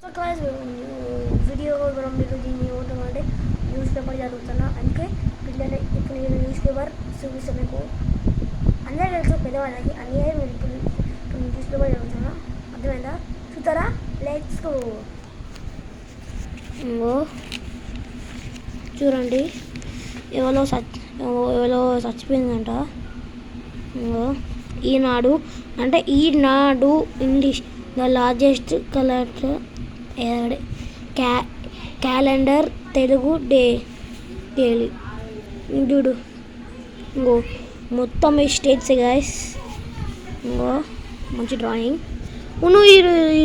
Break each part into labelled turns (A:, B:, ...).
A: So class video మనం మీకు దీన్ని ఏమంటామంటే న్యూస్ పేపర్ చదువుతున్నా. అందుకే పిల్లలు ఇప్పుడు నేను న్యూస్ పేపర్ చూపిస్తాను మీకు. అందరూ తెలుసు పెద్దవాళ్ళకి అన్నీ మీరు ఇప్పుడు న్యూస్ పేపర్ చదువుతున్నా. అర్థమైందా? చూస్తారా? Let's go. చూడండి ఎవరో చచ్చిపోయిందంట. ఈనాడు అంటే Eenadu English the largest collector calendar Telugu daily. చూడు ఇంకో మొత్తం స్టేట్స్ గైస్. ఇంకో మంచి డ్రాయింగ్.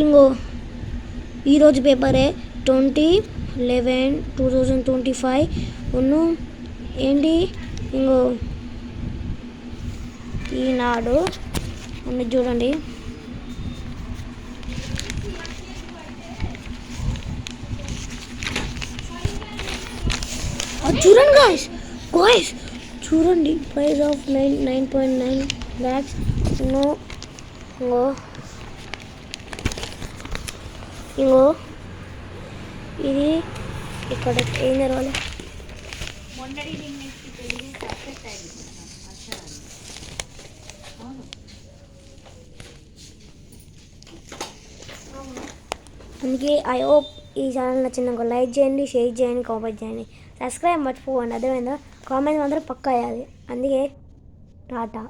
A: ఇంకో ఈరోజు పేపరే 20/11/2025. ఏంటి ఇంకో ఈనాడు ఉంది చూడండి. చూడండి గాయస్ చూడండి ప్రైస్ ఆఫ్ 9.9 lakhs. ఇంకో ఇది ఇక్కడ ఏం జరగాలి. అందుకే ఐ హోప్ ఈ ఛానల్ నచ్చిందనుకో లైక్ చేయండి, షేర్ చేయండి, కామెంట్ చేయండి, సబ్స్క్రైబ్ మర్చిపోకండి. అర్థమైందా? కామెంట్ మాత్రం పక్కా వేయాలి. అందుకే టాటా.